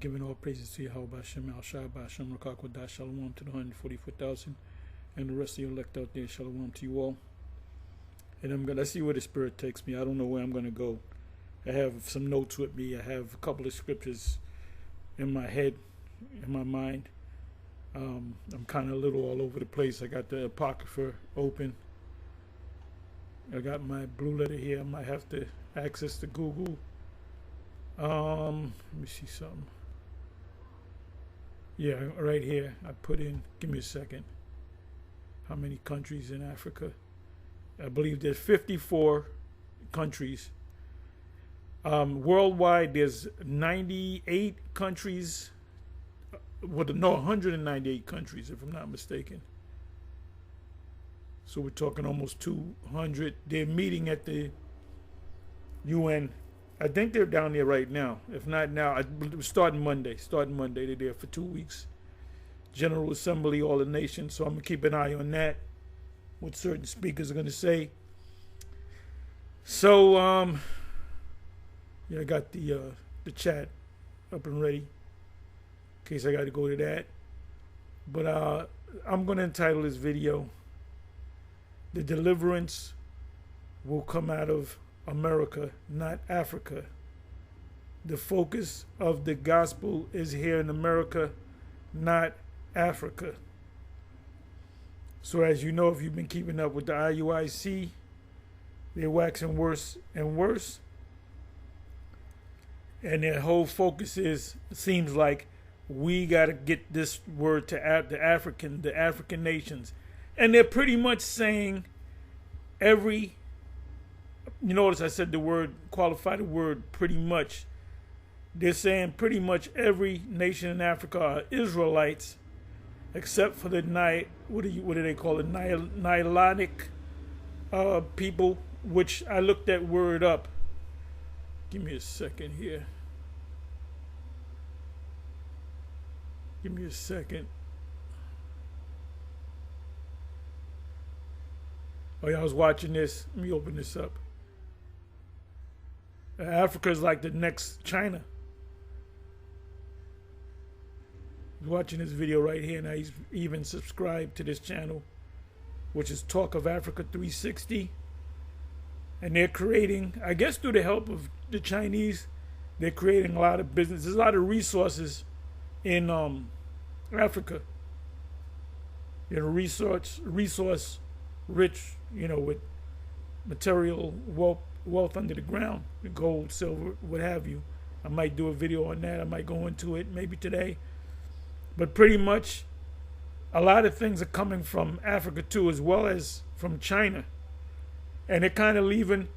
Giving all praises to Yahweh Hashem, Al Shai, Hashem, Rakakwada, Shalom to the 144,000, and the rest of your elect out there, Shalom to you all. And I'm gonna see where the Spirit takes me. I don't know where I'm gonna go. I have some notes with me. I have a couple of scriptures in my head, in my mind. I'm kind of a little all over the place. I got the Apocrypha open. I got my blue letter here. I might have to access the Google. Let me see something. Yeah, right here. I put in, give me a second. How many countries in Africa? I believe there's 54 countries. Worldwide, there's 98 countries. Well, no, 198 countries, if I'm not mistaken. So we're talking almost 200. They're meeting at the UN. I think they're down there right now. If not now, starting Monday. They're there for 2 weeks. General Assembly, all the nations. So I'm going to keep an eye on that, what certain speakers are going to say. So, yeah, I got the chat up and ready in case I got to go to that. But I'm going to entitle this video, "The Deliverance Will Come Out of America, Not Africa. The focus of the gospel is here in America, not Africa." So as you know, if you've been keeping up with the IUIC, they're waxing worse and worse. And their whole focus is, it seems like, we got to get this word to the African nations. And they're pretty much saying you notice I said the word, qualify the word pretty much. They're saying pretty much every nation in Africa are Israelites, except for the what do they call it? Nilotic people, which I looked that word up. Give me a second here. Give me a second. Oh yeah, I was watching this. Let me open this up. Africa is like the next China. He's watching this video right here. Now he's even subscribed to this channel, which is Talk of Africa 360. And they're creating, I guess through the help of the Chinese, they're creating a lot of business. There's a lot of resources in Africa. Resource rich, with material wealth under the ground, gold, silver, what have you. I might do a video on that. I might go into it maybe today. But pretty much a lot of things are coming from Africa too, as well as from China. And they're kind of leaving,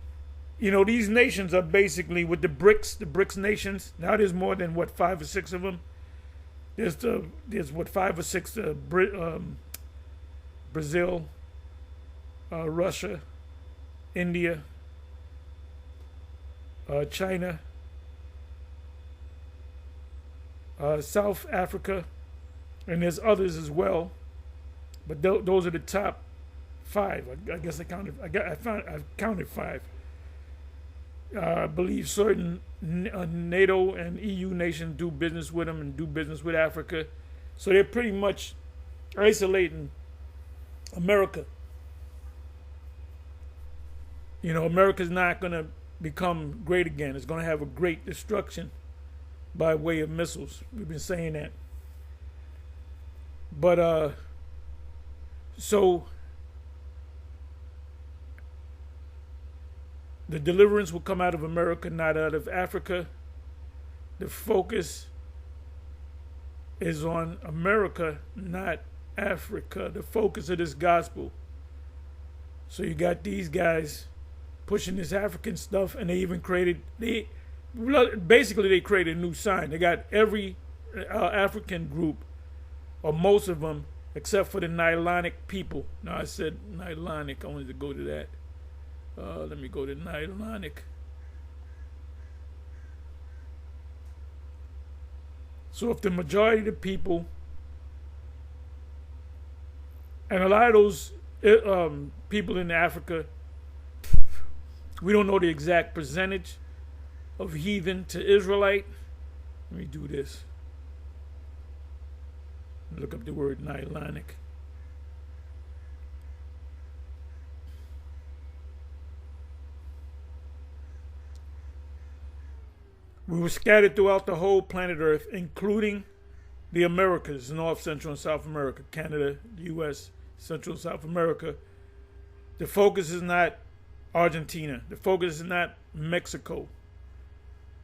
these nations are basically with the BRICS nations. Now there's more than 5 or 6 of them. There's 5 or 6 Brazil, Russia, India, China, South Africa, and there's others as well. But those are the top 5. I guess I've counted 5. I believe certain NATO and EU nations do business with them and do business with Africa. So they're pretty much isolating America. America's not going to become great again. It's going to have a great destruction by way of missiles. We've been saying that. But, so the deliverance will come out of America, not out of Africa. The focus is on America, not Africa. The focus of this gospel. So you got these guys pushing this African stuff, and they even created a new sign. They got every African group, or most of them, except for the Nilotic people. Now I said Nilotic. I wanted to go to that. Let me go to Nilotic. So if the majority of the people, and a lot of those people in Africa, we don't know the exact percentage of heathen to Israelite. Let me do this. Look up the word Nilonic. We were scattered throughout the whole planet Earth, including the Americas, North, Central, and South America, Canada, the U.S., Central and South America. The focus is not Argentina. The focus is not Mexico.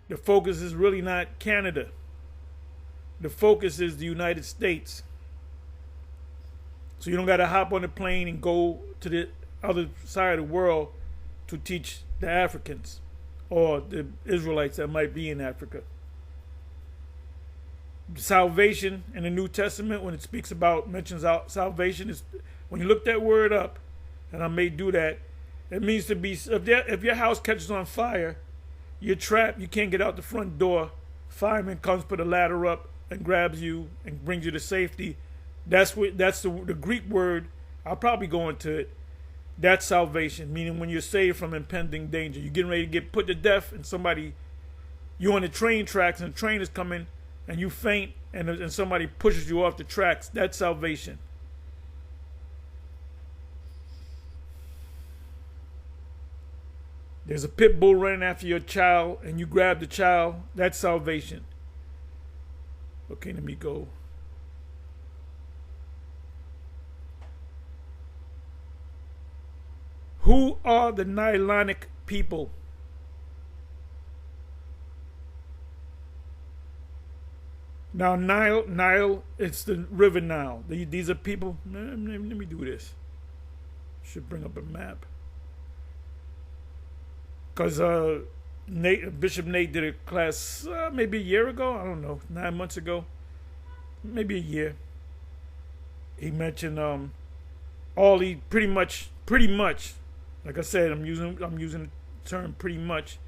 The focus is really not Canada. The focus is the United States. So you don't got to hop on a plane and go to the other side of the world to teach the Africans or the Israelites that might be in Africa. Salvation in the New Testament, when it speaks about, mentions salvation, is when you look that word up, and I may do that, it means to be, if your house catches on fire, you're trapped, you can't get out the front door, fireman comes, put a ladder up and grabs you and brings you to safety. That's the Greek word. I'll probably go into it. That's salvation, meaning when you're saved from impending danger. You're getting ready to get put to death, and you're on the train tracks, and the train is coming, and you faint, and somebody pushes you off the tracks. That's salvation. There's a pit bull running after your child, and you grab the child. That's salvation. Okay, let me go. Who are the Nilonic people? Now, Nile, it's the river Nile. These are people. Let me do this. Should bring up a map. Because Bishop Nate did a class maybe a year ago. I don't know, 9 months ago, maybe a year. He mentioned pretty much. Like I said, I'm using the term pretty much.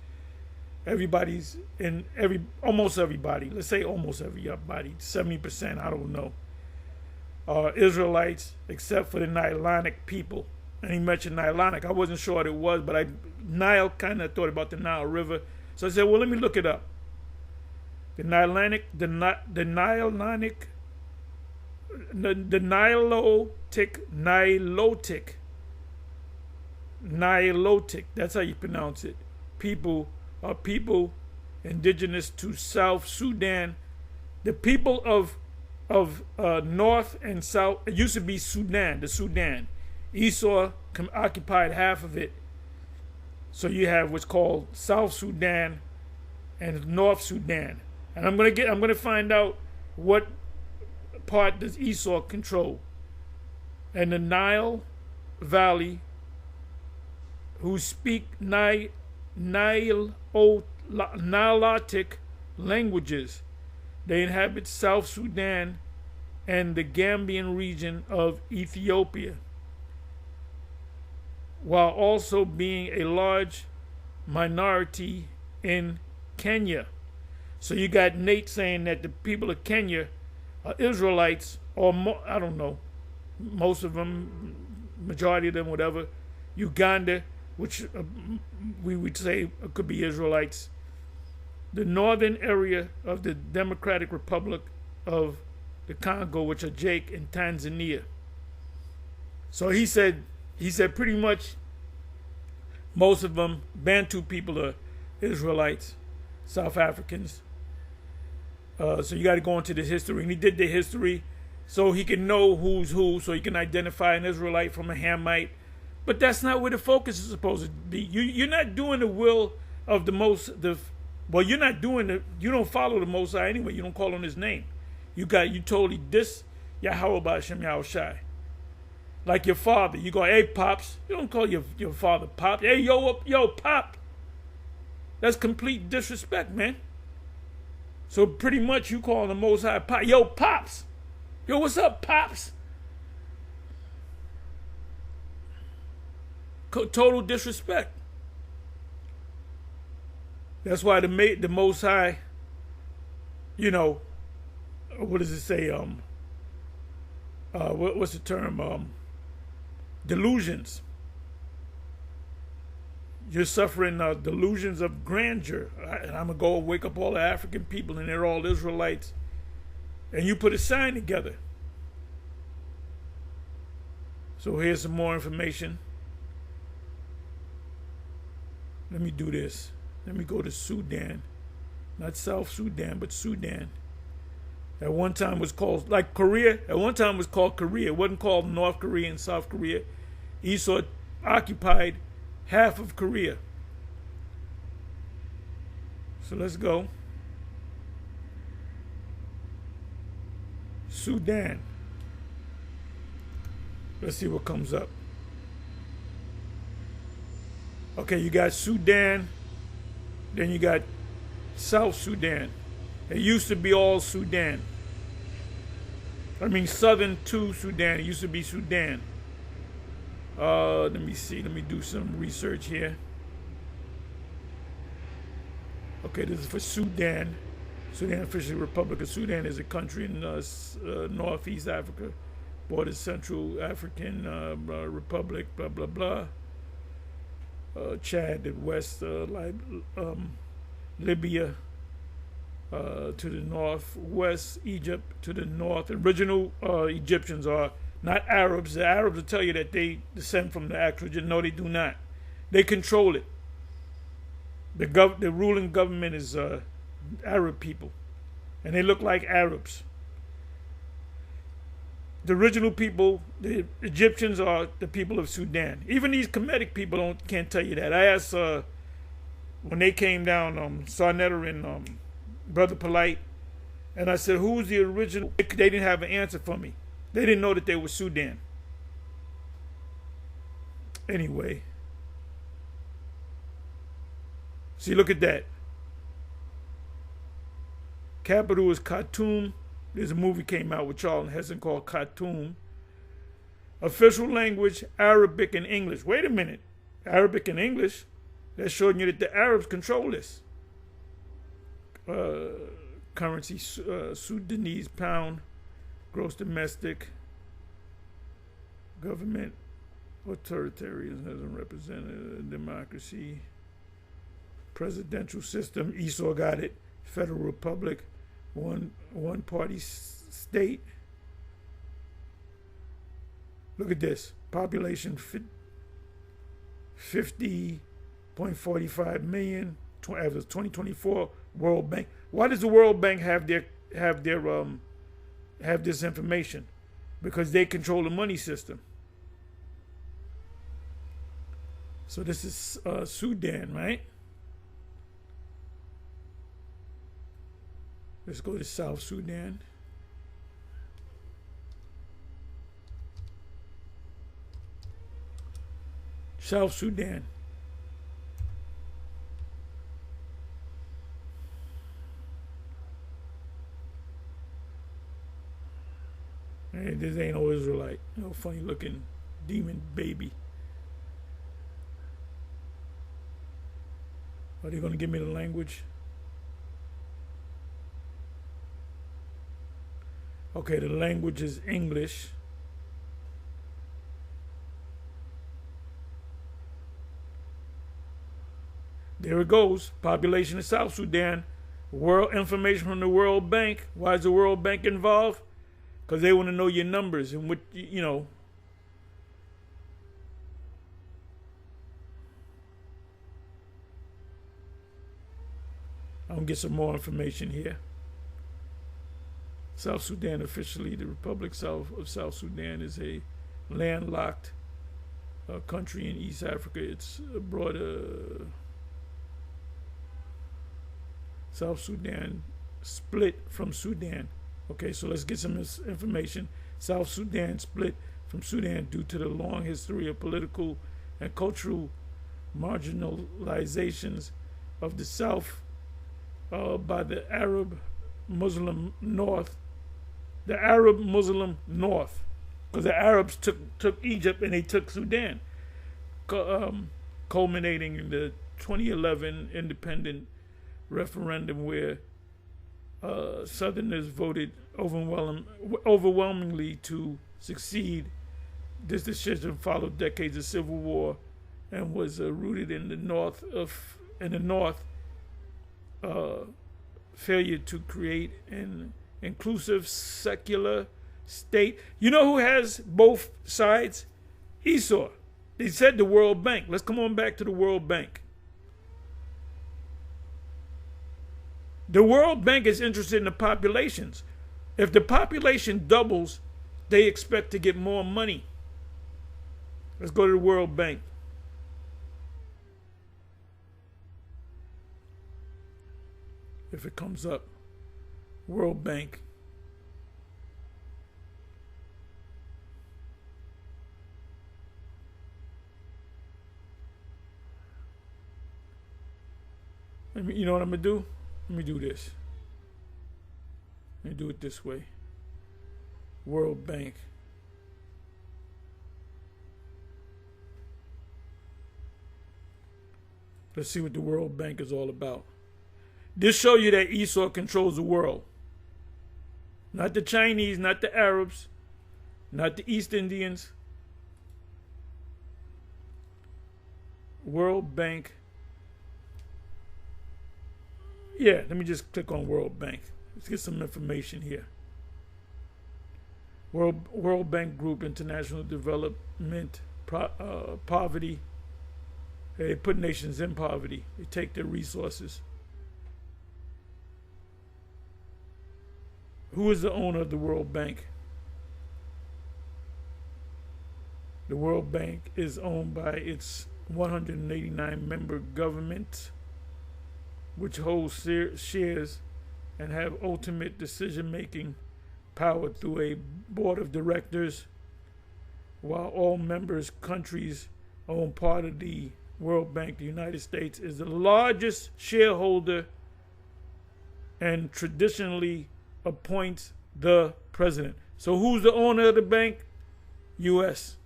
Almost everybody. Let's say almost everybody. 70%. I don't know. Israelites, except for the Nilonic people. And he mentioned Nilonic. I wasn't sure what it was, but Nile kind of thought about the Nile River. So I said, well, let me look it up. The Nilotic, Nilotic, that's how you pronounce it. People are people indigenous to South Sudan. The people of North and South, it used to be Sudan, the Sudan. Esau occupied half of it. So you have what's called South Sudan and North Sudan. And I'm gonna find out what part does Esau control. And the Nile Valley, who speak Nilotic languages. They inhabit South Sudan and the Gambian region of Ethiopia, while also being a large minority in Kenya. So you got Nate saying that the people of Kenya are Israelites, or I don't know, most of them, majority of them, whatever. Uganda, which we would say could be Israelites. The northern area of the Democratic Republic of the Congo, which are Jake, and Tanzania. So he said pretty much most of them, Bantu people, are Israelites, South Africans. So you got to go into the history. And he did the history so he can know who's who, so he can identify an Israelite from a Hamite. But that's not where the focus is supposed to be. You're not doing the will of you don't follow the Most High anyway. You don't call on his name. You totally diss Yahweh B'Hashem Yahushai. Like your father. You go, hey, Pops. You don't call your father Pop. Hey, yo, Pop. That's complete disrespect, man. So pretty much you call the Most High Pop. Yo, Pops. Yo, what's up, Pops? Total disrespect. That's why the Most High, what does it say? What's the term? Delusions. You're suffering delusions of grandeur. And I'm going to go wake up all the African people, and they're all Israelites. And you put a sign together. So here's some more information. Let me do this. Let me go to Sudan. Not South Sudan, but Sudan. At one time was called, like Korea, at one time was called Korea. It wasn't called North Korea and South Korea. Esau occupied half of Korea. So let's go. Sudan. Let's see what comes up. Okay, you got Sudan, then you got South Sudan. It used to be all Sudan. I mean, southern to Sudan. It used to be Sudan. Let me see. Let me do some research here. Okay, this is for Sudan. Sudan Official Republic of Sudan is a country in Northeast Africa. Borders Central African Republic, blah, blah, blah. Chad at west, Libya to the northwest, Egypt to the north. Original Egyptians are not Arabs. The Arabs will tell you that they descend from the actual. No, they do not. They control it. The ruling government is Arab people, and they look like Arabs. The original people, the Egyptians, are the people of Sudan. Even these Kemetic people can't tell you that. I asked when they came down, Sarnetta and Brother Polite, and I said, "Who's the original?" They didn't have an answer for me. They didn't know that they were Sudan. Anyway, see, look at that. Capital is Khartoum. There's a movie came out with Charlton Heston called Khartoum. Official language, Arabic and English. Wait a minute. Arabic and English? That's showing you that the Arabs control this. Currency, Sudanese pound. Gross domestic. Government. Authoritarianism doesn't represent a democracy. Presidential system. Esau got it. Federal Republic. One party state. Look at this. Population 50.45 million as of 2024. World Bank. Why does the World Bank have this information? Because they control the money system. So this is Sudan, right? Let's go to South Sudan. South Sudan. Hey, this ain't no Israelite. No funny looking demon baby. Are they going to give me the language? Okay, the language is English. There it goes. Population of South Sudan. World information from the World Bank. Why is the World Bank involved? Because they want to know your numbers and what, you know. I'm going to get some more information here. South Sudan, officially the Republic of South Sudan, is a landlocked country in East Africa. It's brought South Sudan split from Sudan. Okay, so let's get some information. South Sudan split from Sudan due to the long history of political and cultural marginalizations of the South by the Arab Muslim North. The Arab Muslim North, because the Arabs took Egypt and they took Sudan, culminating in the 2011 independent referendum where Southerners voted overwhelmingly to succeed. This decision followed decades of civil war and was rooted in the North failure to create an inclusive secular state. You know who has both sides? Esau. They said the World Bank. Let's come on back to the World Bank. The World Bank is interested in the populations. If the population doubles, they expect to get more money. Let's go to the World Bank. If it comes up, World Bank. You know what I'm going to do? Let me do this. Let me do it this way. World Bank. Let's see what the World Bank is all about. This shows you that Esau controls the world. Not the Chinese, not the Arabs, not the East Indians. World Bank. Yeah, let me just click on World Bank. Let's get some information here. World Bank Group, International Development, Poverty. They put nations in poverty. They take their resources. Who is the owner of the World Bank? The World Bank is owned by its 189 member government, which holds shares and have ultimate decision-making power through a board of directors, while all members countries own part of the World Bank. The United States is the largest shareholder and traditionally appoints the president. So who's the owner of the bank? U.S.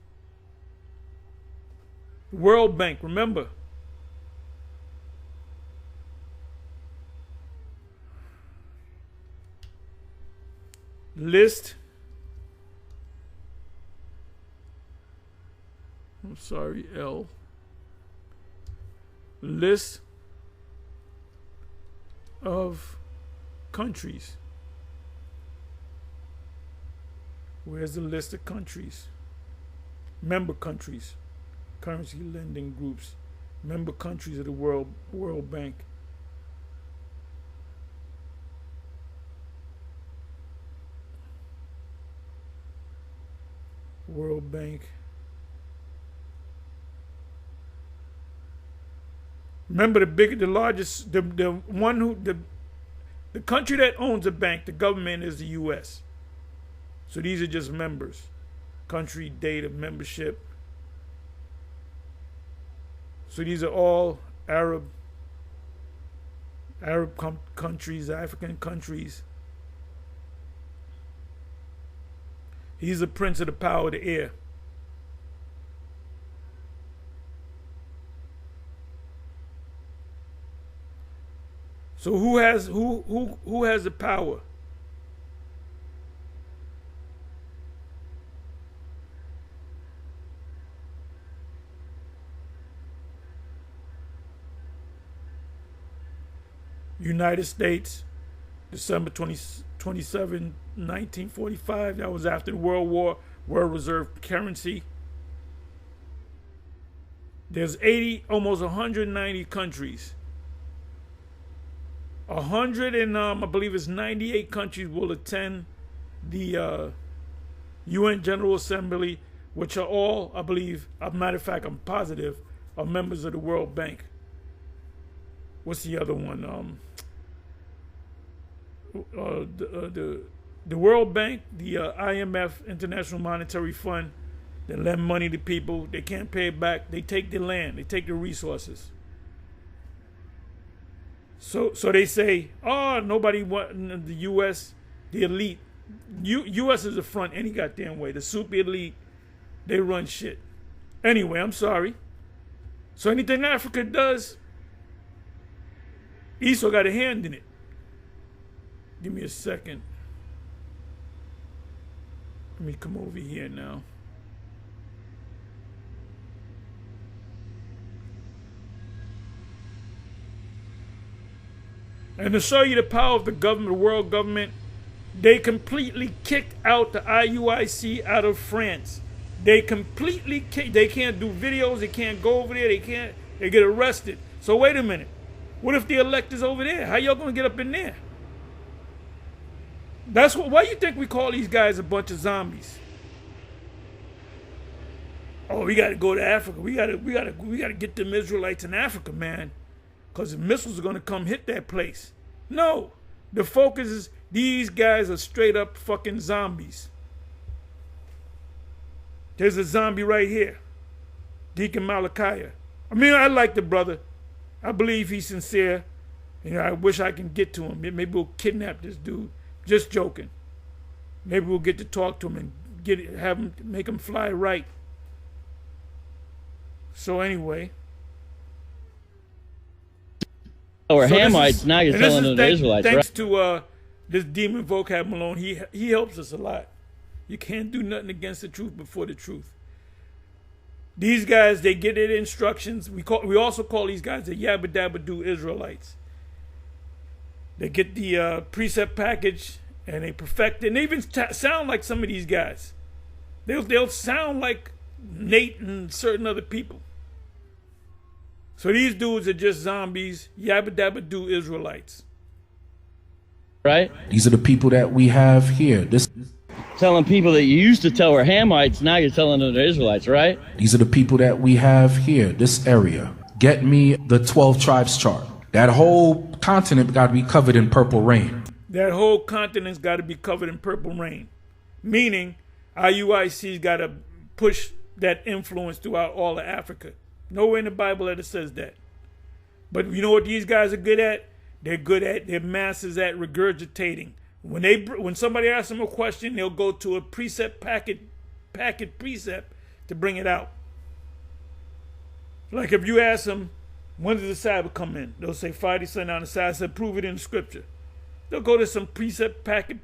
World Bank, remember. List. I'm sorry, L. List of countries. Where's the list of countries? Member countries. Currency lending groups. Member countries of the World Bank. World Bank. Remember the largest, the country that owns a bank, the government, is the U.S. So these are just members. Country, date of membership. So these are all Arab countries, African countries. He's the prince of the power of the air. So who has the power? United States, December 27, 1945. That was after the World War. World Reserve currency. There's almost 190 countries. 100 and I believe it's 98 countries will attend the UN General Assembly, which are all, I believe, as a matter of fact, I'm positive, are members of the World Bank. What's the other one? The World Bank, the IMF, International Monetary Fund, they lend money to people. They can't pay it back. They take their land. They take their resources. So they say, oh, nobody want the U.S., the elite. U.S. is the front any goddamn way. The super elite, they run shit. Anyway, I'm sorry. So anything Africa does, Esau got a hand in it. Give me a second. Let me come over here now. And to show you the power of the government, the world government, they completely kicked out the IUIC out of France. they completely they can't do videos. They can't go over there. They get arrested. So wait a minute. What if the elect is over there? How y'all gonna get up in there? Why you think we call these guys a bunch of zombies? Oh, we gotta go to Africa. We gotta get them Israelites in Africa, man. Because the missiles are gonna come hit that place. No. The focus is these guys are straight up fucking zombies. There's a zombie right here. Deacon Malachi. I mean, I like the brother. I believe he's sincere. I wish I can get to him. Maybe we'll kidnap this dude. Just joking. Maybe we'll get to talk to him and make him fly right. So anyway. Or Hamites, now you're telling them the Israelites, thanks to this demon vocab Malone, he helps us a lot. You can't do nothing against the truth before the truth. These guys, they get their instructions. We also call these guys the Yabba Dabba Do Israelites. They get the precept package and they perfect it. And they even sound like some of these guys. They'll sound like Nate and certain other people. So these dudes are just zombies, Yabba Dabba Do Israelites. Right? These are the people that we have here. Telling people that you used to tell were Hamites, now you're telling them they're Israelites, right? These are the people that we have here, this area. Get me the 12 tribes chart. That whole continent got to be covered in purple rain. That whole continent's got to be covered in purple rain. Meaning, IUIC's got to push that influence throughout all of Africa. Nowhere in the Bible that it says that. But you know what these guys are good at? They're masters at regurgitating. When somebody asks them a question, they'll go to a precept packet precept to bring it out. Like if you ask them, when does the Sabbath come in? They'll say Friday, sundown, the Sabbath. I said, prove it in the scripture. They'll go to some precept packet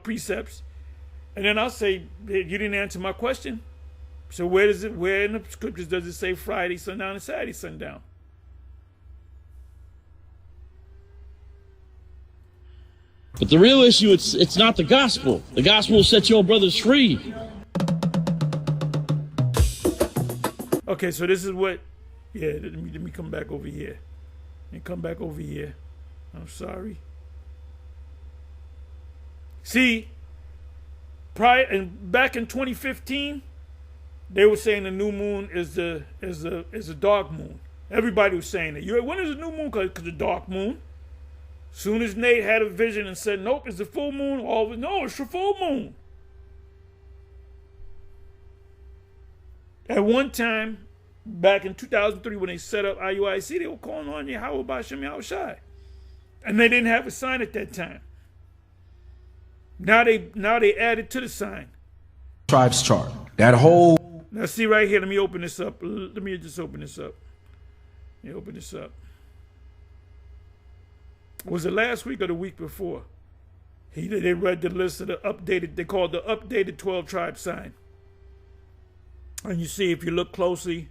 precepts, and then I'll say, you didn't answer my question. So where in the scriptures does it say Friday, sundown, and Saturday, sundown? But the real issue, it's not the gospel. The gospel will set your brothers free. Okay, so this is what, let me come back over here. I'm sorry. See, back in 2015, they were saying the new moon is a dark moon. Everybody was saying it. When is the new moon? Because the dark moon. Soon as Nate had a vision and said, nope, it's the full moon, no, it's the full moon. At one time, back in 2003, when they set up IUIC, they were calling on Yahweh B'Shem Yahushai. And they didn't have a sign at that time. Now they added to the sign. Tribes chart. That whole... Now see right here, let me open this up. Let me just open this up. Was it last week or the week before? They read the list of the updated, they called the updated 12 tribe sign. And you see, if you look closely,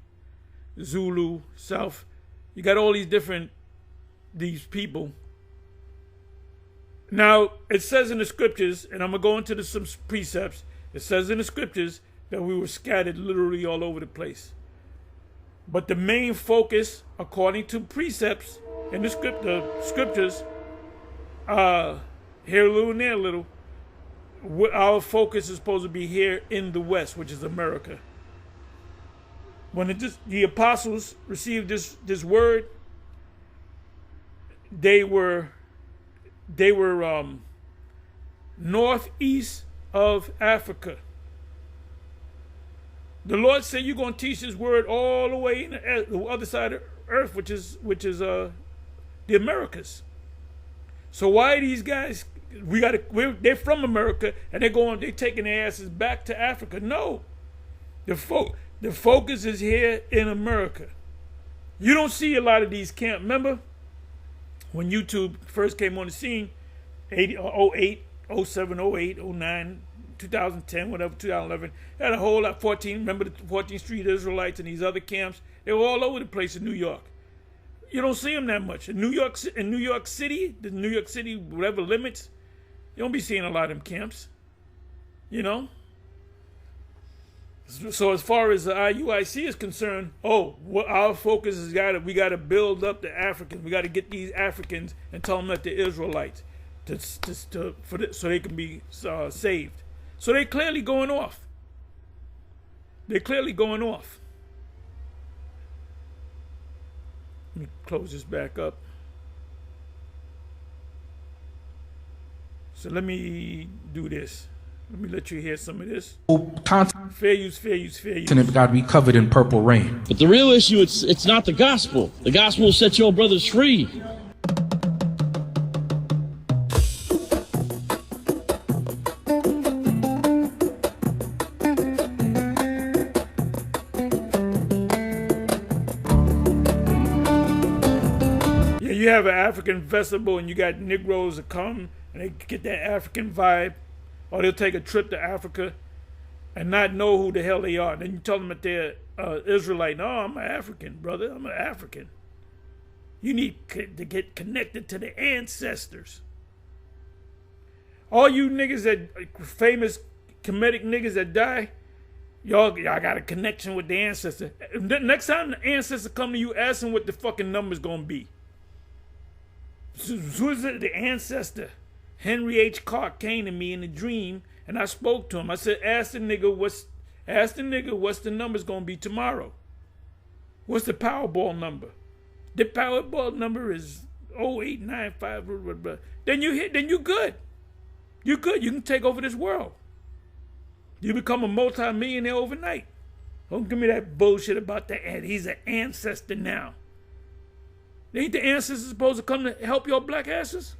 Zulu, South, you got all these people. Now, it says in the scriptures, and I'm going to go into some precepts, it says in the scriptures that we were scattered literally all over the place. But the main focus, according to precepts in the scriptures, here a little and there a little, our focus is supposed to be here in the West, which is America. When the apostles received this word, they were northeast of Africa. The Lord said, "You're going to teach this word all the way in the other side of earth, which is the Americas." So why are these guys? They're from America and they're taking their asses back to Africa. No, the focus is here in America. You don't see a lot of these camps. Remember when YouTube first came on the scene, 08, 07, 08, 09, 2010, whatever, 2011, had a whole lot, 14, remember the 14th Street Israelites and these other camps? They were all over the place in New York. You don't see them that much. In New York City, the New York City, whatever limits, you don't be seeing a lot of them camps, you know? So as far as the IUIC is concerned, what our focus is we got to build up the Africans. We got to get these Africans and tell them that they're Israelites, so they can be saved. So they're clearly going off. They're clearly going off. Let me close this back up. So let me do this. Let me let you hear some of this. Fair use, fair use, fair use. And it got to be covered in purple rain. But the real issue, it's not the gospel. The gospel will set your brothers free. Yeah, you have an African festival and you got Negroes that come and they get that African vibe. Or they'll take a trip to Africa and not know who the hell they are. Then you tell them that they're Israelite. No, I'm an African, brother. I'm an African. You need to get connected to the ancestors. All you niggas that famous comedic niggas that die, y'all got a connection with the ancestor. Next time the ancestor come to you, ask them what the fucking number's gonna be. Who's the ancestor? Henry H. Clark came to me in a dream, and I spoke to him. I said, ask the nigga what's the number's gonna be tomorrow. What's the Powerball number? The Powerball number is 0895. Then you good. You good. You can take over this world. You become a multi-millionaire overnight. Don't give me that bullshit about that. He's an ancestor now. Ain't the ancestors supposed to come to help your black asses?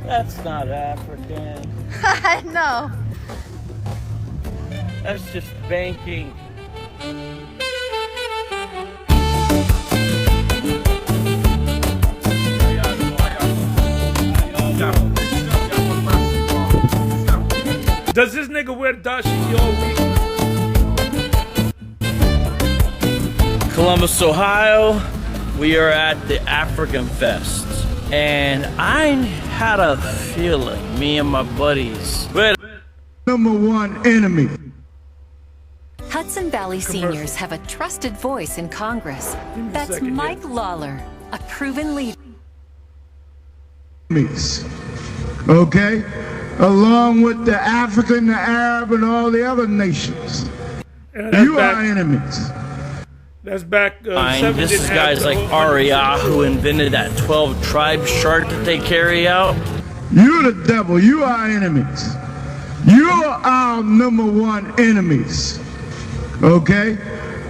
That's not African. I know. That's just banking. Does this nigga wear dashiki all week? Columbus, Ohio. We are at the African Fest. And I had a feeling, me and my buddies, number one enemy. Hudson Valley seniors have a trusted voice in Congress. That's Mike Lawler, a proven leader. Okay? Along with the African, the Arab, and all the other nations. You are enemies. That's back. This is guys like Aria who invented that 12 tribes chart that they carry out. You're the devil. You are enemies. You are our number one enemies. Okay?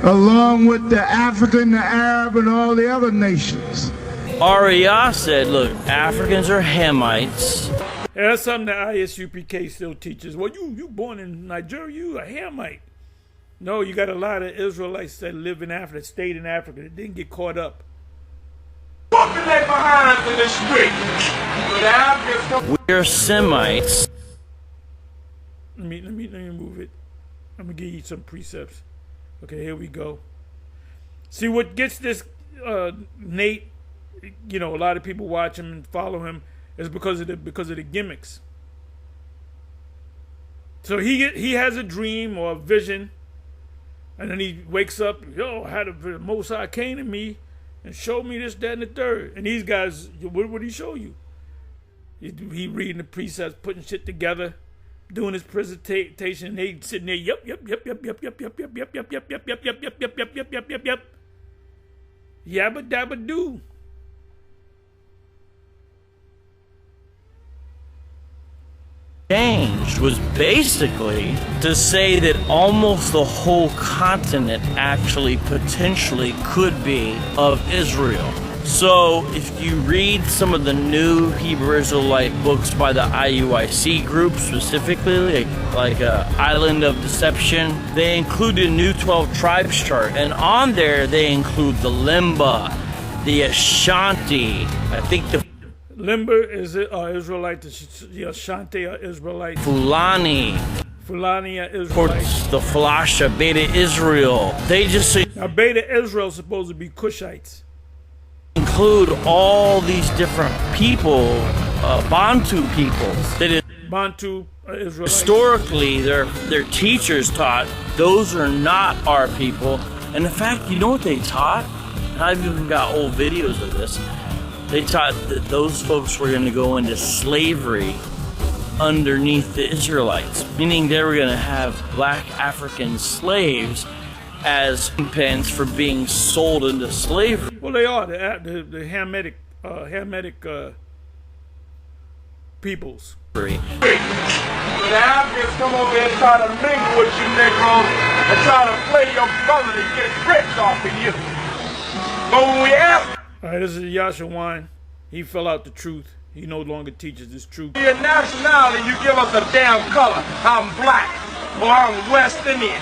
Along with the African, the Arab, and all the other nations. Aria said, look, Africans are Hamites. Yeah, that's something that ISUPK still teaches. Well, you born in Nigeria, you a Hamite. No, you got a lot of Israelites that live in Africa, that stayed in Africa, that didn't get caught up. We're Semites. Let me move it. I'm gonna give you some precepts. Okay, here we go. See what gets this Nate, a lot of people watch him and follow him is because of the gimmicks. So he has a dream or a vision. And then he wakes up, had a Mosai came to me and showed me this, that, and the third. And these guys, what would he show you? He reading the precepts, putting shit together, doing his presentation, and they sitting there, yep. Yabba dabba doo. Changed was basically to say that almost the whole continent actually potentially could be of Israel. So if you read some of the new Hebrew Israelite books by the IUIC group specifically, like Island of Deception, they include a new 12 tribes chart, and on there they include the Limba, the Ashanti, I think the Limber is Israelite, the Ashanti are Israelite. Fulani are Israelite. The Falasha, Beta Israel. They just say now Beta Israel is supposed to be Cushites. Include all these different people Bantu peoples. That is, Bantu Israelites. historically, their teachers taught those are not our people. And in fact, you know what they taught? And I've even got old videos of this. They taught that those folks were going to go into slavery underneath the Israelites, meaning they were going to have black African slaves as recompense for being sold into slavery. Well, they are the Hamitic peoples. The Africans come over here and try to mingle with you Negroes and try to play your brother to get rich off of you. But when we ask, All right, this is Yashawan. He fell out the truth. He no longer teaches this truth. your nationality, you give us a damn color. I'm black or I'm West Indian.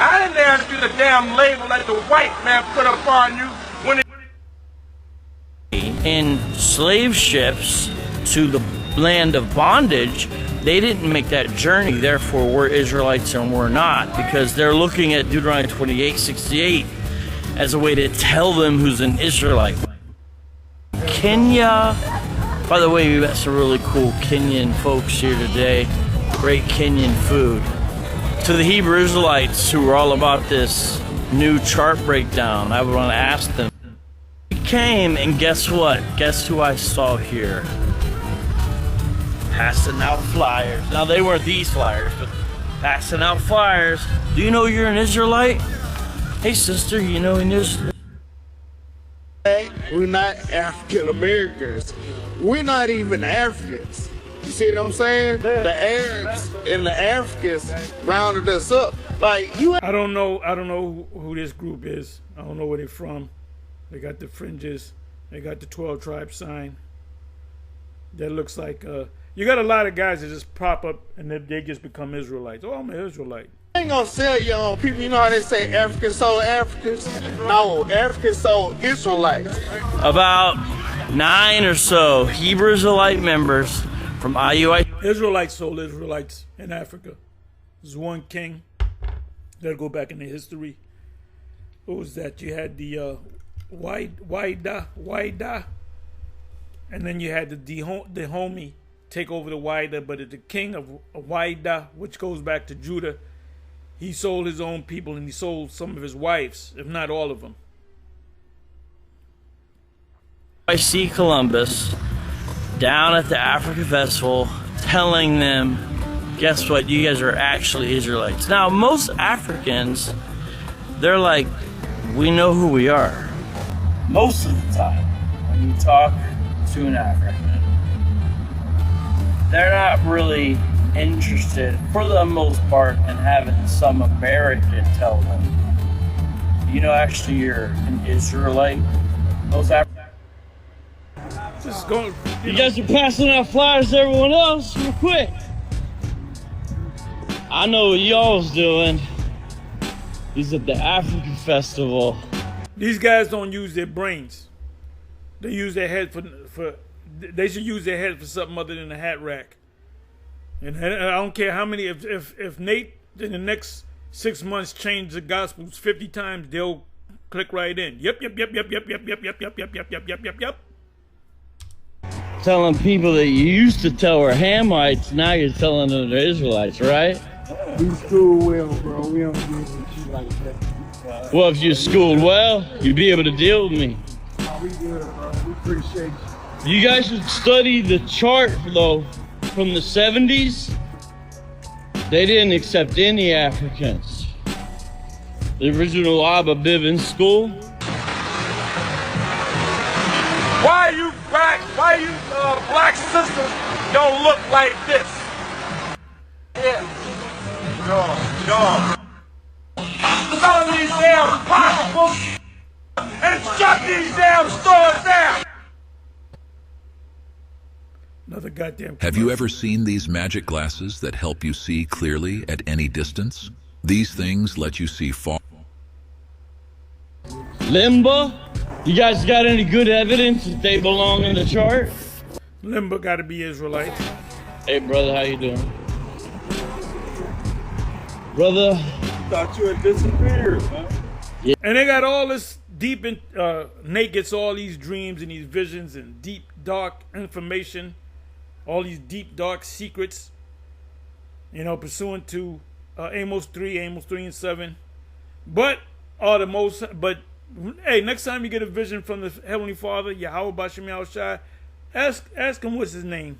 I didn't ask you the damn label that the white man put upon you when In slave ships to the land of bondage, they didn't make that journey. Therefore, we're Israelites and we're not, because they're looking at Deuteronomy 28:68 as a way to tell them who's an Israelite. Kenya, by the way, we've got some really cool Kenyan folks here today. Great Kenyan food. To the Hebrew Israelites who were all about this new chart breakdown, I would want to ask them. We came, and guess what? Guess who I saw here? Passing out flyers. Now, they weren't these flyers, but passing out flyers. Do you know you're an Israelite? Hey, sister, you know an Israelite? We're not African Americans. We're not even Africans. You see what I'm saying? The Arabs and the Africans rounded us up. Like you. I don't know who this group is. I don't know where they're from. They got the fringes. They got the 12 tribe sign. That looks like you got a lot of guys that just pop up and they just become Israelites. Oh, I'm an Israelite. I ain't gonna sell young people. You know how they say Africans sold Africans? No, Africans sold Israelites. About 9 or so Hebrew Israelite members from IUI. Israelites sold Israelites in Africa. There's one king. Gotta go back into history. What was that? You had the Waida, and then you had the Dahomey take over the Waida, but the king of Waida, which goes back to Judah, he sold his own people and he sold some of his wives, if not all of them. I see Columbus down at the Africa Festival telling them, guess what, you guys are actually Israelites. Now, most Africans, they're like, we know who we are. Most of the time, when you talk to an African, they're not really interested, for the most part, in having some American tell them, you know, actually you're an Israelite. Most Africans. Just go. You guys are passing out flyers to everyone else real quick. I know what y'all's doing. He's at the African Festival. These guys don't use their brains. They use their head for. They should use their head for something other than a hat rack. And I don't care how many. If Nate in the next 6 months change the Gospels 50 times, they'll click right in. Yep. Telling people that you used to tell were Hamites, now you're telling them they're Israelites, right? We school well, bro. We don't do shit like that. Well, if you schooled well, you'd be able to deal with me. We good, bro. We appreciate you. You guys should study the chart, though, from the 70s. They didn't accept any Africans. The original Abba Bivens school. why you black sisters don't look like this? Yeah. Sure. Some of these damn pocketbooks and shut these damn stores down. Another goddamn. Have you ever seen these magic glasses that help you see clearly at any distance? These things let you see far. Limba? You guys got any good evidence that they belong in the chart? Limba got to be Israelite. Hey, brother, how you doing? Brother? Thought you had disappeared, man. Yeah. And they got all this deep, Nate gets all these dreams and these visions and deep, dark information all these deep, dark secrets, pursuant to Amos 3 and 7. But hey, next time you get a vision from the Heavenly Father, Yahweh Bashem Yahushai, ask him what's his name.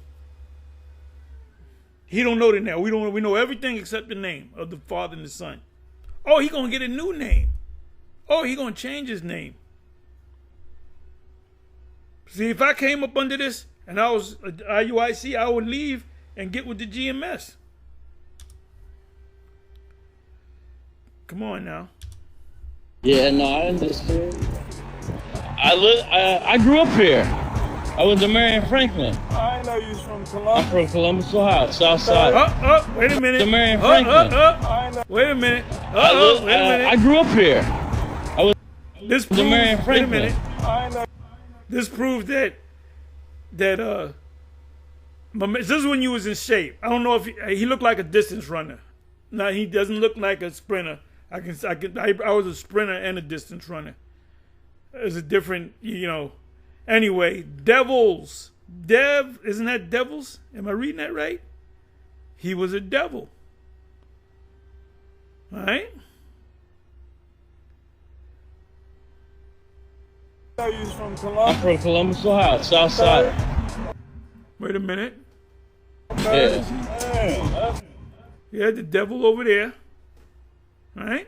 He don't know the name. We know everything except the name of the Father and the Son. Oh, he gonna get a new name. Oh, he gonna change his name. See, if I came up under this and I was a IUIC, I would leave and get with the GMS. Come on now. Yeah, no, I understand. I grew up here. I went to Marion Franklin. I know you from Columbus. I'm from Columbus, Ohio, South Side. Wait a minute. To Marion Franklin. Wait a minute. Wait a minute. I grew up here. I was this to Marion Franklin. Wait a minute. This proves that this is when you was in shape. I don't know if he looked like a distance runner. No, he doesn't look like a sprinter. I was a sprinter and a distance runner. It's a different, Anyway, devils. Isn't that devils? Am I reading that right? He was a devil. All right? You from Columbus? I'm from Columbus, Ohio, South Side. Wait a minute. Yeah. Yeah, the devil over there. All right?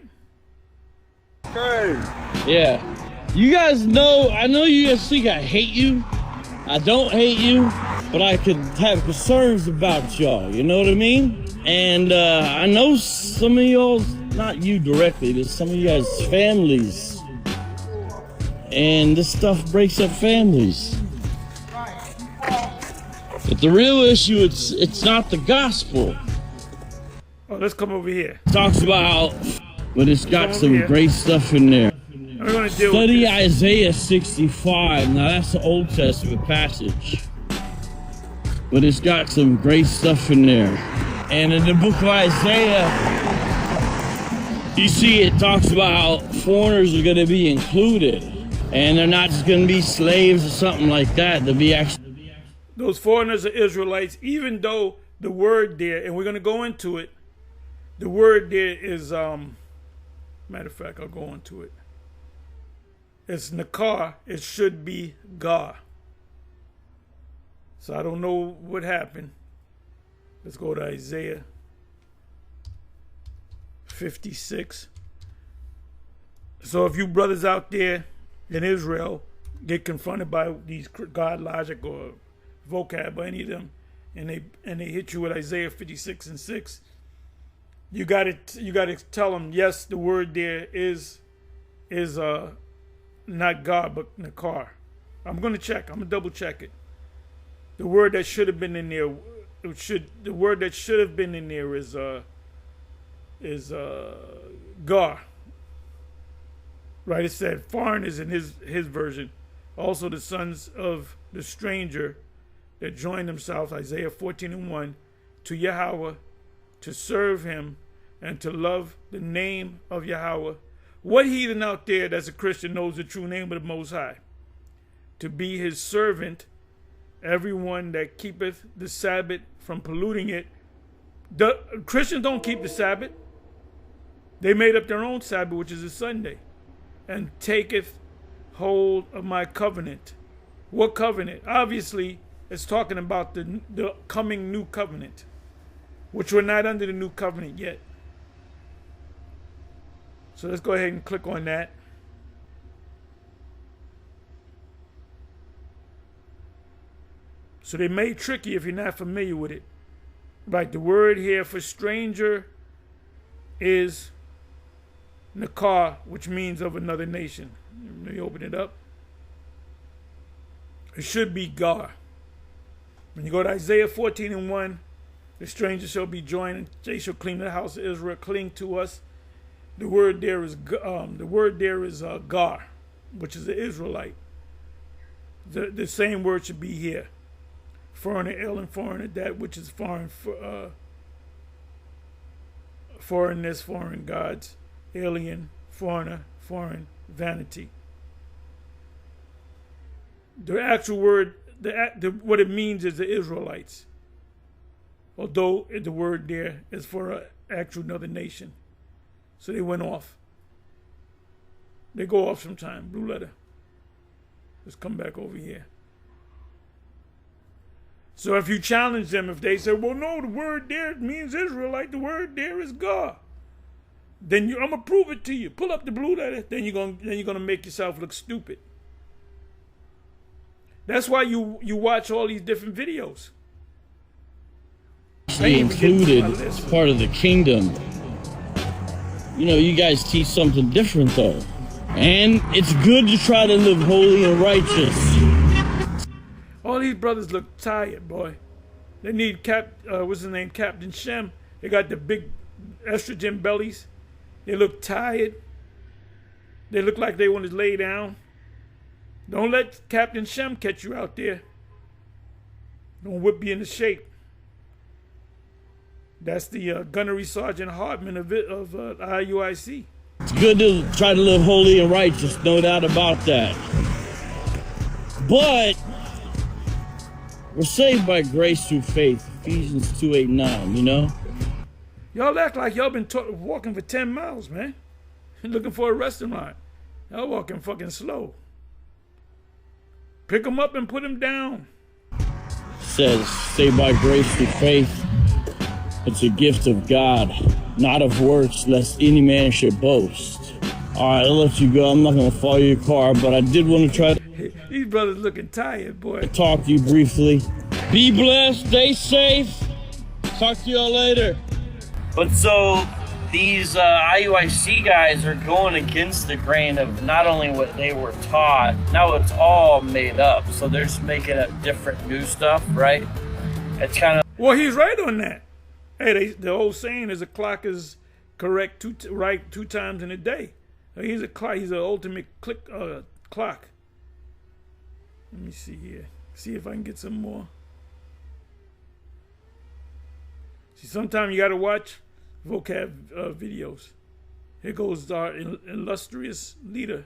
Okay. Yeah. You guys know, I know you guys think I hate you. I don't hate you, but I could have concerns about y'all, you know what I mean? And I know some of y'all, not you directly, but some of you guys' families. And this stuff breaks up families. But the real issue, it's not the gospel. Oh, let's come over here. It talks about, but it's got some great stuff in there. We're gonna deal Study with Isaiah 65. Now that's the Old Testament passage. But it's got some great stuff in there. And in the book of Isaiah, you see it talks about how foreigners are going to be included. And they're not just going to be slaves or something like that. They'll be actually... Those foreigners are Israelites, even though the word there, and we're going to go into it, the word there is, matter of fact, I'll go into it. It's Nakar. It should be Gar. So I don't know what happened. Let's go to Isaiah 56. So if you brothers out there in Israel get confronted by these God logic or vocab or any of them, and they hit you with Isaiah 56 and 6, you got to tell them, yes, the word there is not God but Nakar. I'm gonna check. I'm gonna double check it. The word that should have been in there, the word that should have been in there is Gar. Right? It said foreigners in his version. Also the sons of the stranger that joined themselves, Isaiah 14 and 1, to Yahweh, to serve him and to love the name of Yahweh. What heathen out there that's a Christian knows the true name of the Most High? To be his servant, everyone that keepeth the Sabbath from polluting it. The Christians don't keep the Sabbath. They made up their own Sabbath, which is a Sunday. And taketh hold of my covenant. What covenant? Obviously, it's talking about the coming new covenant, which we're not under the new covenant yet. So let's go ahead and click on that. So they may trick you if you're not familiar with it. Right, the word here for stranger is Nakar, which means of another nation. Let me open it up. It should be Gar. When you go to Isaiah 14 and 1, the stranger shall be joined, and they shall cling to the house of Israel, cling to us. The word there is Gar, which is an Israelite. The same word should be here. Foreigner, alien, foreigner, that which is foreign, foreignness, foreign gods, alien, foreigner, foreign, vanity. The actual word, what it means is the Israelites. Although the word there is for an actual another nation. So they went off. They go off sometime. Blue letter. Let's come back over here. So if you challenge them, if they say, well, no, the word there means Israelite, the word there is God, then I'm gonna prove it to you. Pull up the blue letter, then you're gonna make yourself look stupid. That's why you watch all these different videos. Included as part of the kingdom. You know, you guys teach something different though. And it's good to try to live holy and righteous. All these brothers look tired, boy. They need what's his name? Captain Shem. They got the big estrogen bellies. They look tired. They look like they want to lay down. Don't let Captain Shem catch you out there. Don't whip you into shape. That's the Gunnery Sergeant Hartman of IUIC. It's good to try to live holy and righteous, no doubt about that. But we're saved by grace through faith, Ephesians 2:8-9, you know? Y'all act like y'all been walking for 10 miles, man. Looking for a restaurant. Y'all walking fucking slow. Pick them up and put them down. It says, saved by grace through faith. It's a gift of God, not of works, lest any man should boast. All right, I'll let you go. I'm not going to follow your car, but I did want to try to... These brothers looking tired, boy. Talk to you briefly. Be blessed, stay safe. Talk to y'all later. But so these IUIC guys are going against the grain of not only what they were taught, now it's all made up. So they're just making up different new stuff, right? It's kind of... Well, he's right on that. Hey, the old saying is a clock is correct right two times in a day. He's a clock. He's an ultimate clock. Let me see here. See if I can get some more. See, sometimes you got to watch vocab videos. Here goes our illustrious leader,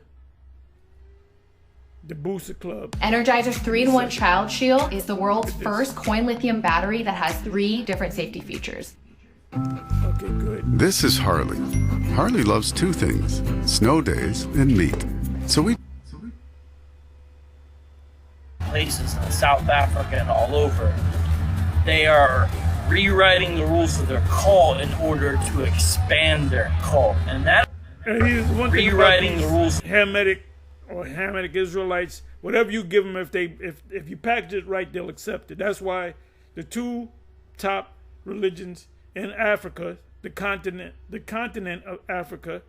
the Booster Club. Energizer's 3-in-1 Child Shield is the world's first coin lithium battery that has 3 different safety features. Okay, good. This is Harley. Harley loves 2 things, snow days and meat. So we... places in South Africa and all over, they are rewriting the rules of their cult in order to expand their cult. And that rewriting the rules... Hamitic Israelites, whatever you give them, if you package it right, they'll accept it. That's why the 2 top religions in Africa, the continent of Africa,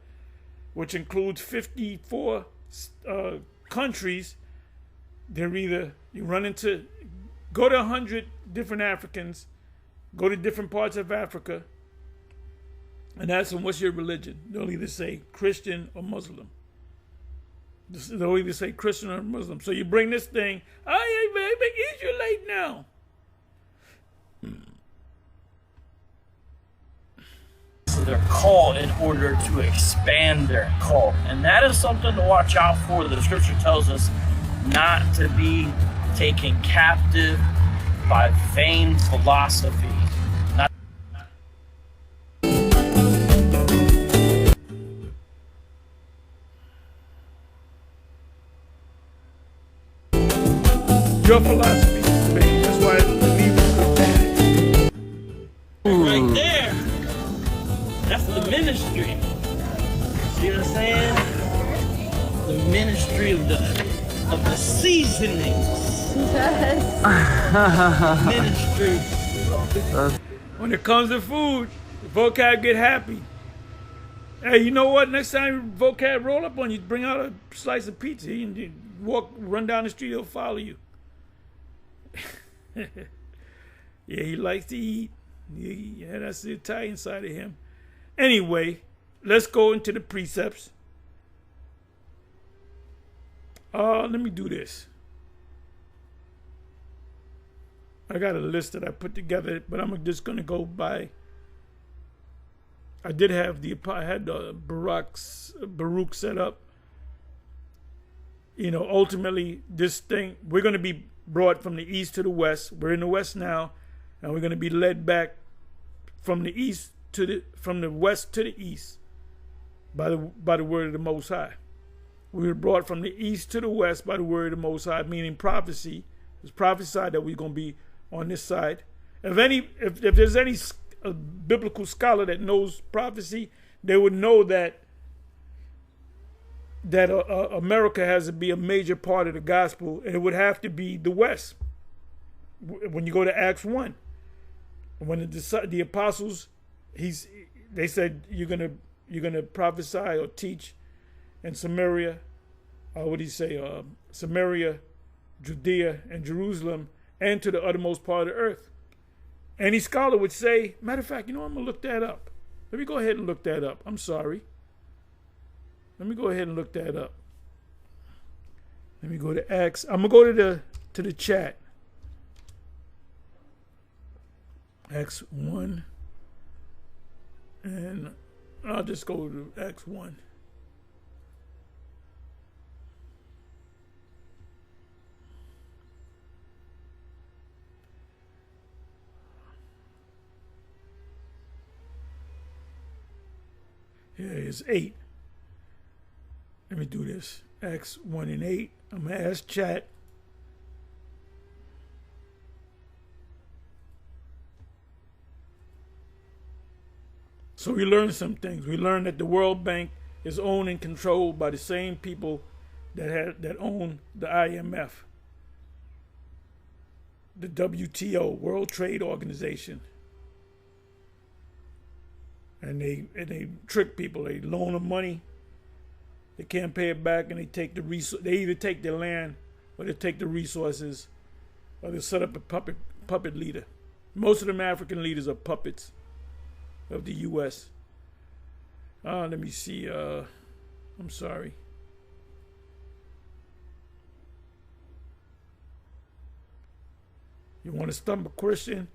which includes 54 countries, they're either go to 100 different Africans, go to different parts of Africa, and ask them, what's your religion? They'll either say Christian or Muslim. They'll either say Christian or Muslim. So you bring this thing, I'm Israelite now. So their cult in order to expand their cult. And that is something to watch out for. The scripture tells us not to be taken captive by vain philosophy. Your philosophy, baby. That's why the leaders go bad. Right there. That's the ministry. See what I'm saying? The ministry of the seasonings. Yes. Ministry. When it comes to food, vocab get happy. Hey, you know what? Next time vocab roll up on you, bring out a slice of pizza. You run down the street, he'll follow you. Yeah, he likes to eat. Yeah, that's the Italian side of him. Anyway, let's go into the precepts. Let me do this. I got a list that I put together, but I'm just gonna go by. I had Baruch set up. You know, ultimately, this thing, we're gonna be brought from the east to the west. We're in the west now, and we're going to be led back from the east from the west to the east by the word of the Most High. We were brought from the east to the west by the word of the Most High, meaning prophecy. It's prophesied that we're going to be on this side. If there's any biblical scholar that knows prophecy, they would know that America has to be a major part of the gospel, and it would have to be the West. When you go to Acts 1, when the apostles, they said you're gonna prophesy or teach in Samaria, Samaria, Judea, and Jerusalem, and to the uttermost part of the earth. Any scholar would say, matter of fact, I'm gonna look that up. Let me go ahead and look that up. I'm sorry. Let me go ahead and look that up. Let me go to Acts. I'm gonna go to the chat. Acts 1. And I'll just go to Acts 1. Here is 8. Let me do this. Acts 1 and 8. I'm going to ask chat. So we learned some things. We learned that the World Bank is owned and controlled by the same people that own the IMF, the WTO, World Trade Organization. And they trick people. They loan them money. They can't pay it back, and they take they either take their land, or they take the resources, or they set up a puppet leader. Most of them African leaders are puppets of the U.S. Let me see. I'm sorry. You want to stump a Christian?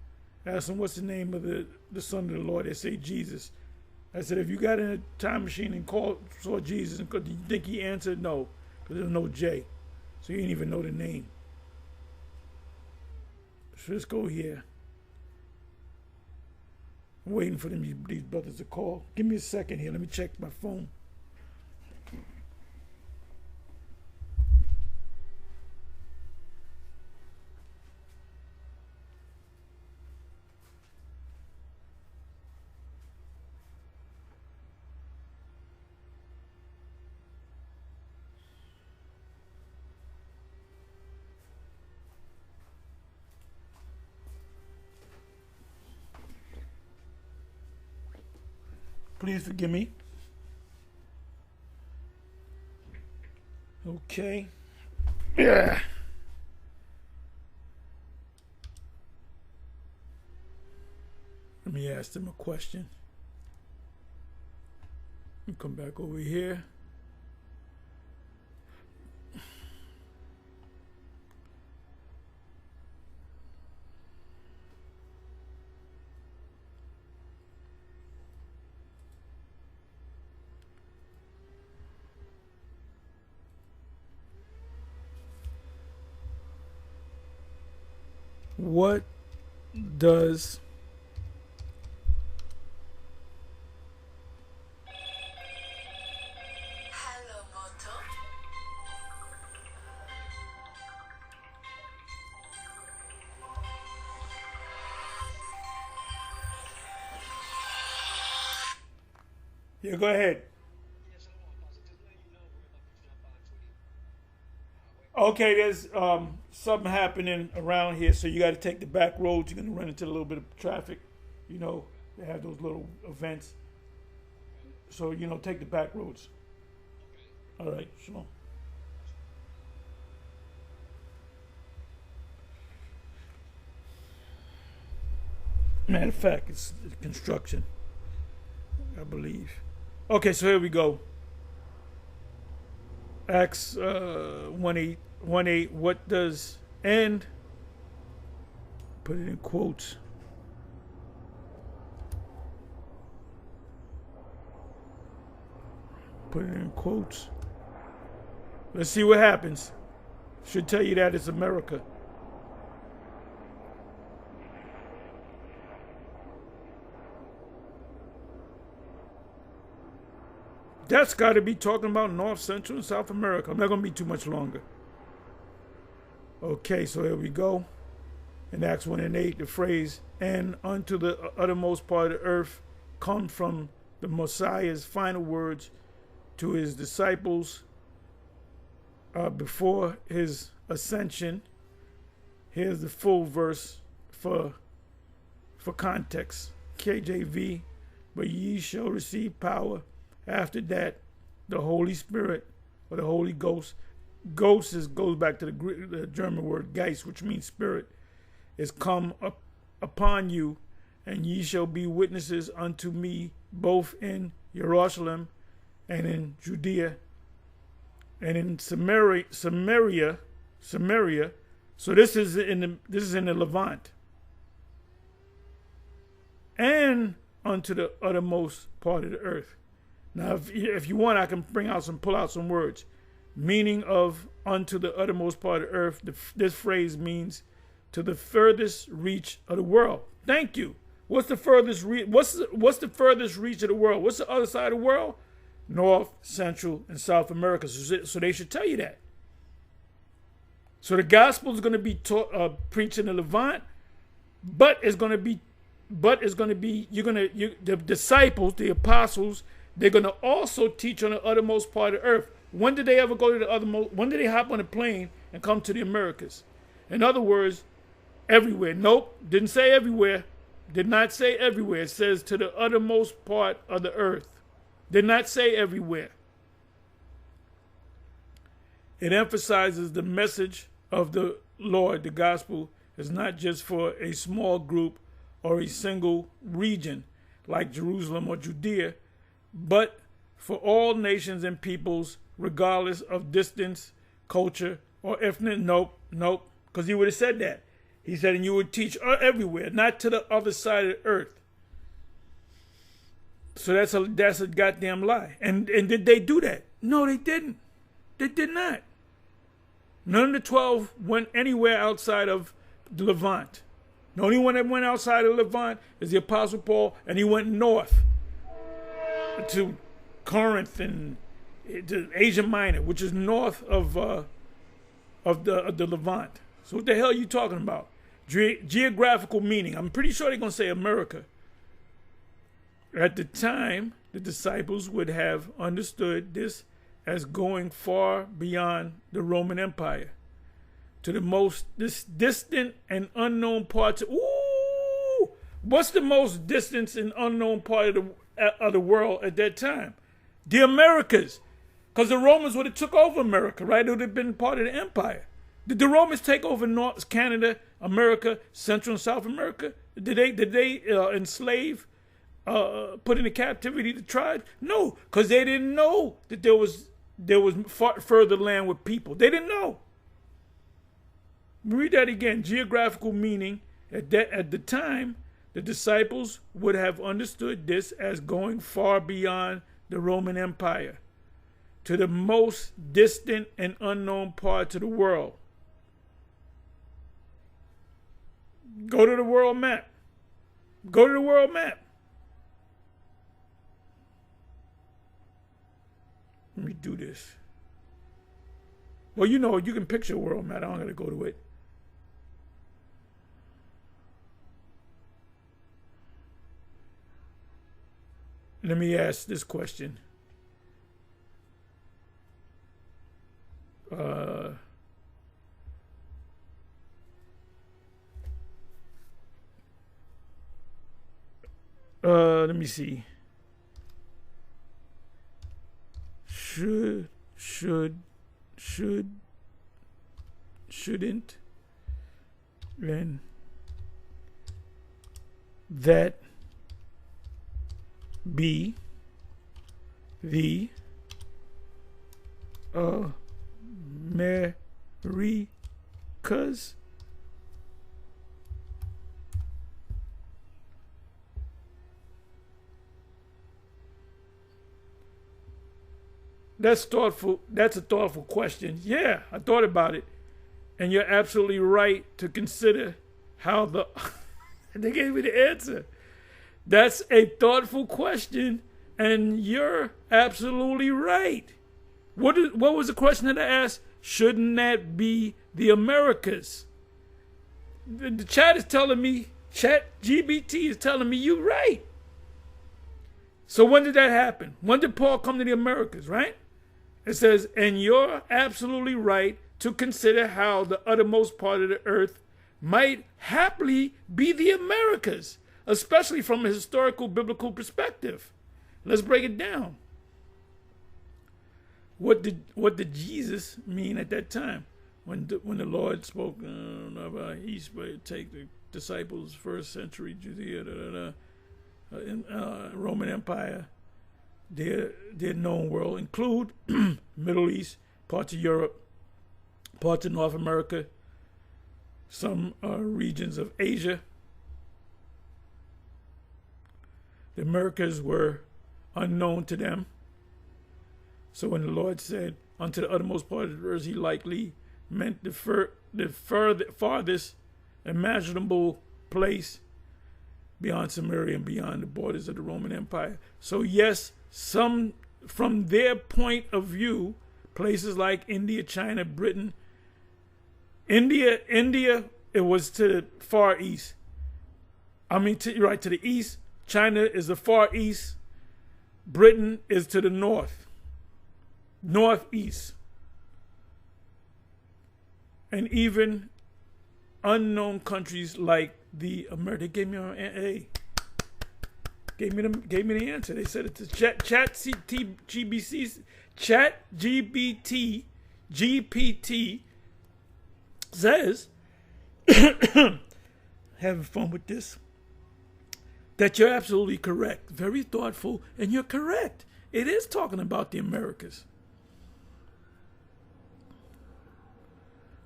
Ask them what's the name of the Son of the Lord. They say Jesus. I said, if you got in a time machine and saw Jesus, do you think he answered? No, because there's no J. So you didn't even know the name. So let's go here. I'm waiting for these brothers to call. Give me a second here. Let me check my phone. Please forgive me. Okay. Yeah. Let me ask them a question. Let me come back over here. What does Yeah, go ahead. Okay, there's something happening around here, so you got to take the back roads. You're going to run into a little bit of traffic. You know, they have those little events. So, take the back roads. All right, shalom. Matter of fact, it's construction, I believe. Okay, so here we go. Acts 1:8. What does end? Put it in quotes. Put it in quotes. Let's see what happens. Should tell you that it's America. That's got to be talking about North, Central, and South America. I'm not going to be too much longer. Okay, so here we go. In Acts 1 and 8, the phrase, and unto the uttermost part of the earth, come from the Messiah's final words to his disciples before his ascension. Here's the full verse for context. KJV, but ye shall receive power. After that, the Holy Spirit or the Holy Ghost. Ghost goes back to the German word Geist, which means spirit, is come up upon you, and ye shall be witnesses unto me both in Jerusalem and in Judea and in Samaria. So this is in the Levant, and unto the uttermost part of the earth. Now, if you want, I can pull out some words. Meaning of unto the uttermost part of the earth. This phrase means to the furthest reach of the world. Thank you. What's the furthest reach? What's the furthest reach of the world? What's the other side of the world? North, Central, and South America. So they should tell you that. So the gospel is going to be preached in the Levant, but it's going to be the disciples, the apostles, they're going to also teach on the uttermost part of the earth. When did they ever go to the othermost? When did they hop on a plane and come to the Americas? In other words, everywhere. Nope, didn't say everywhere. Did not say everywhere. It says to the uttermost part of the earth. Did not say everywhere. It emphasizes the message of the Lord. The gospel is not just for a small group or a single region like Jerusalem or Judea, but for all nations and peoples, regardless of distance, culture, or ethnic. Nope, because he would have said that. He said, and you would teach everywhere, not to the other side of the earth. So that's a goddamn lie. And did they do that? No, they didn't. They did not. None of the 12 went anywhere outside of the Levant. The only one that went outside of Levant is the Apostle Paul, and he went north to Corinth and to Asia Minor, which is north of the Levant. So what the hell are you talking about? Geographical meaning. I'm pretty sure they're going to say America. At the time, the disciples would have understood this as going far beyond the Roman Empire to the most distant and unknown parts. Ooh, what's the most distant and unknown part of the world at that time? The Americas, because the Romans would have took over America, right? It would have been part of the empire. Did the Romans take over North Canada, America, Central and South America? Did they enslave, put into captivity the tribes? No, because they didn't know that there was far further land with people. They didn't know. Read that again. Geographical meaning. At the time, the disciples would have understood this as going far beyond the Roman Empire to the most distant and unknown parts of the world. Go to the world map. Go to the world map. Let me do this. Well, you know, you can picture a world map. I don't got to go to it. Let me ask this question. Let me see. Shouldn't, then that be the Americas? That's thoughtful. That's a thoughtful question. Yeah, I thought about it. And you're absolutely right to consider how they gave me the answer. That's a thoughtful question, And you're absolutely right. What was the question that I asked? Shouldn't that be the Americas? The chat is telling me, chat GBT is telling me you're right. So when did that happen? When did Paul come to the Americas, right? It says, and you're absolutely right to consider how the uttermost part of the earth might happily be the Americas, especially from a historical biblical perspective. Let's break it down. What did Jesus mean at that time when the Lord spoke? He spoke, take the disciples, first century Judea, Roman Empire, their known world include Middle East, parts of Europe, parts of North America, some regions of Asia. The Americas were unknown to them. So when the Lord said, unto the uttermost part of the earth, he likely meant the farthest imaginable place beyond Samaria and beyond the borders of the Roman Empire. So yes, some from their point of view, places like India, China, Britain, India, it was to the far east. To the east. China is the far east. Britain is to the northeast. And even unknown countries like the America. Gave me the answer. They said it's GPT says, having fun with this, that you're absolutely correct. Very thoughtful, and you're correct. It is talking about the Americas.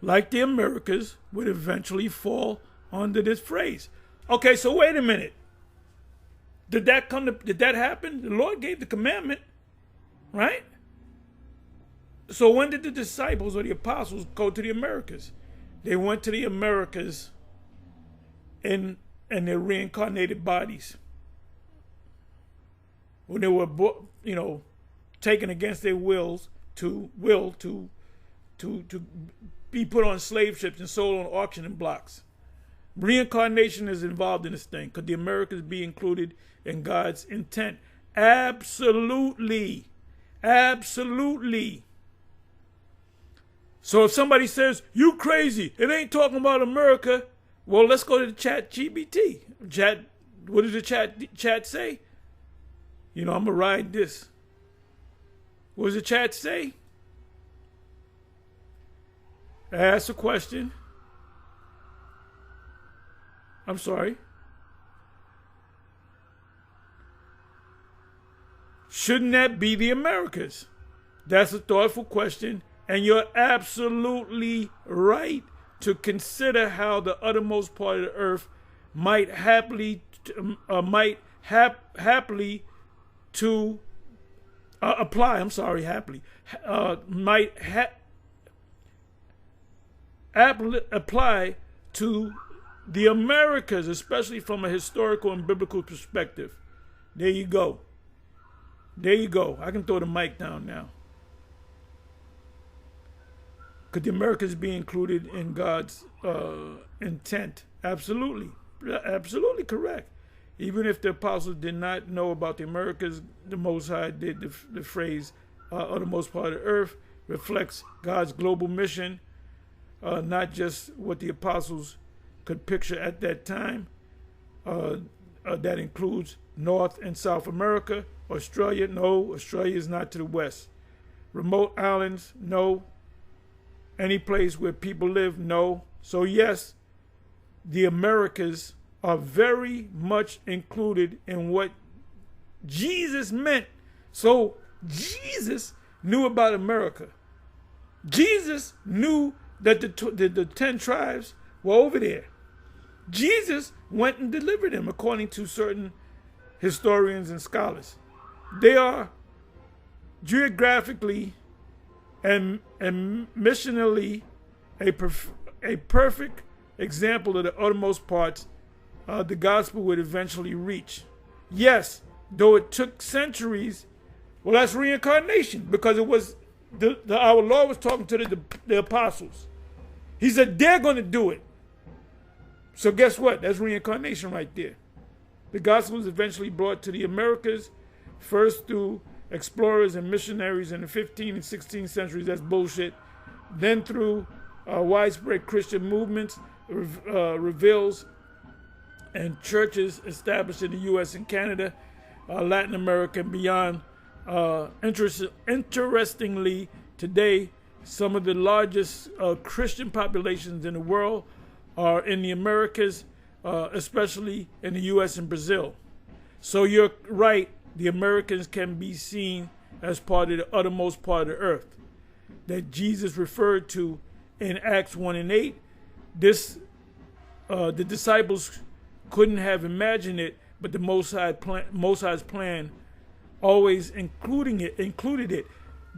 Like the Americas would eventually fall under this phrase. Okay, so wait a minute. Did that happen? The Lord gave the commandment, right? So when did the disciples or the apostles go to the Americas? They went to the Americas in their reincarnated bodies. When they were, taken against their wills to be put on slave ships and sold on auction blocks. Reincarnation is involved in this thing. Could the Americas be included in God's intent? Absolutely. Absolutely. So if somebody says, you crazy, it ain't talking about America, well, let's go to the chat GBT. What does the chat say? I'm going to ride this. What does the chat say? Ask a question. I'm sorry. Shouldn't that be the Americas? That's a thoughtful question, and you're absolutely right to consider how the uttermost part of the earth might happily apply. Apply to the Americas, especially from a historical and biblical perspective. There you go. I can throw the mic down now. Could the Americas be included in God's intent? Absolutely. Absolutely correct. Even if the apostles did not know about the Americas, the Most High did. The phrase, uttermost part of the earth, reflects God's global mission, not just what the apostles could picture at that time. That includes North and South America. Australia, no. Australia is not to the west. Remote islands, no. Any place where people live, no. So yes, the Americas are very much included in what Jesus meant. So Jesus knew about America. Jesus knew that the 10 tribes were over there. Jesus went and delivered them, according to certain historians and scholars. They are geographically and missionally a perfect example of the uttermost parts the gospel would eventually reach. Yes, though it took centuries. Well, that's reincarnation, because it was our Lord was talking to the apostles. He said they're going to do it. So guess what? That's reincarnation right there. The gospel was eventually brought to the Americas, first through explorers and missionaries in the 15th and 16th centuries. That's bullshit. Then through widespread Christian movements, reveals, and churches established in the U.S. and Canada, Latin America, and beyond. Interestingly, today, some of the largest Christian populations in the world are in the Americas, especially in the U.S. and Brazil. So you're right, the Americans can be seen as part of the uttermost part of the earth that Jesus referred to in Acts 1 and 8. This, the disciples couldn't have imagined it, but the Most High's plan always included it,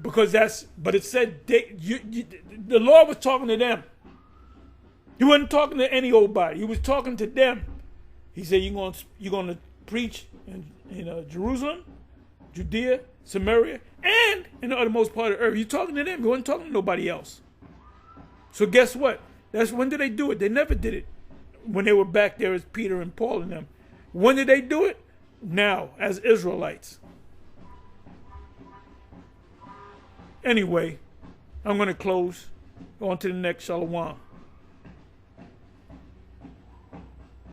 because but it said the Lord was talking to them. He wasn't talking to any old body. He was talking to them. He said, you're going to preach in Jerusalem, Judea, Samaria, and in the uttermost part of the earth. You're talking to them. He wasn't talking to nobody else. So guess what? When did they do it? They never did it when they were back there as Peter and Paul and them. When did they do it? Now, as Israelites. Anyway, I'm going to close. Go on to the next. Shalom.